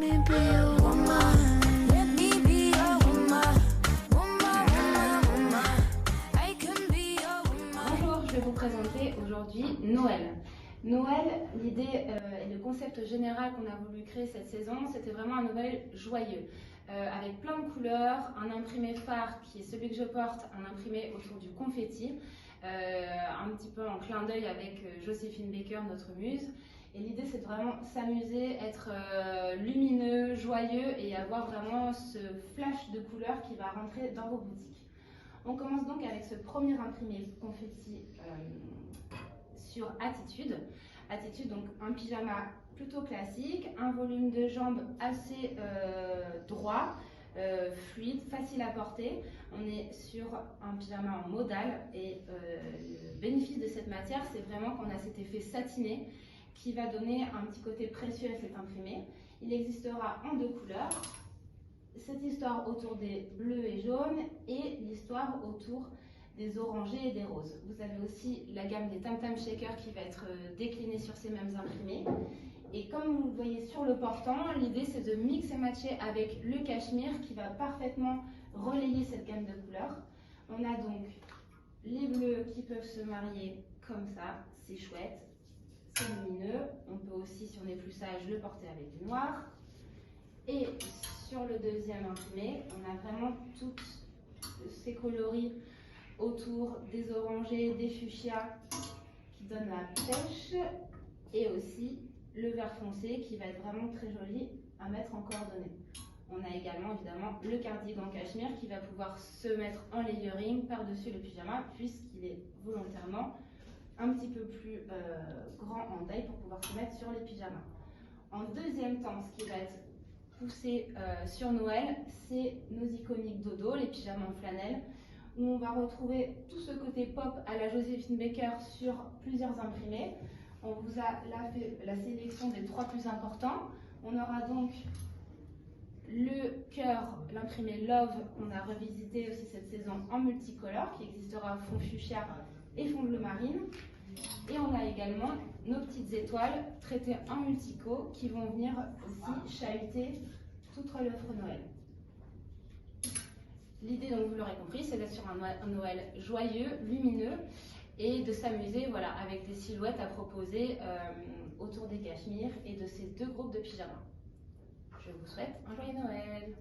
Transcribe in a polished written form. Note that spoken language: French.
me be your woman. Let me be your woman. Woman, woman, woman. I can be your woman. Bonjour, je vais vous présenter aujourd'hui Noël. Noël, l'idée et le concept général qu'on a voulu créer cette saison, c'était vraiment un Noël joyeux, avec plein de couleurs, un imprimé phare qui est celui que je porte, un imprimé autour du confetti, un petit peu en clin d'œil avec Joséphine Baker, notre muse. Et l'idée, c'est de vraiment s'amuser, être lumineux, joyeux et avoir vraiment ce flash de couleurs qui va rentrer dans vos boutiques. On commence donc avec ce premier imprimé confetti sur Attitude. Attitude, donc un pyjama plutôt classique, un volume de jambes assez droit, fluide, facile à porter. On est sur un pyjama en modal et le bénéfice de cette matière, c'est vraiment qu'on a cet effet satiné qui va donner un petit côté précieux à cet imprimé. Il existera en deux couleurs. Cette histoire autour des bleus et jaunes et l'histoire autour des orangés et des roses. Vous avez aussi la gamme des Tam Tam Shaker qui va être déclinée sur ces mêmes imprimés. Et comme vous le voyez sur le portant, l'idée c'est de mix et matcher avec le cachemire qui va parfaitement relayer cette gamme de couleurs. On a donc les bleus qui peuvent se marier comme ça, c'est chouette, c'est lumineux. On peut aussi, si on est plus sage, le porter avec du noir. Et sur le deuxième imprimé, on a vraiment toutes ces coloris autour des orangés, des fuchsias qui donnent la pêche et aussi le vert foncé qui va être vraiment très joli à mettre en coordonnée. On a également évidemment le cardigan cachemire qui va pouvoir se mettre en layering par-dessus le pyjama puisqu'il est volontairement un petit peu plus grand en taille pour pouvoir se mettre sur les pyjamas. En deuxième temps, ce qui va être poussé sur Noël, c'est nos iconiques dodo, les pyjamas en flanelle, où on va retrouver tout ce côté pop à la Joséphine Baker sur plusieurs imprimés. On vous a là fait la sélection des trois plus importants. On aura donc le cœur, l'imprimé Love, qu'on a revisité aussi cette saison en multicolore, qui existera fond fuchsia et fond bleu marine. Et on a également nos petites étoiles traitées en multico qui vont venir aussi chahuter toute l'offre Noël. L'idée, donc vous l'aurez compris, c'est d'être sur un Noël joyeux, lumineux et de s'amuser voilà, avec des silhouettes à proposer autour des cachemires et de ces deux groupes de pyjamas. Je vous souhaite un joyeux Noël!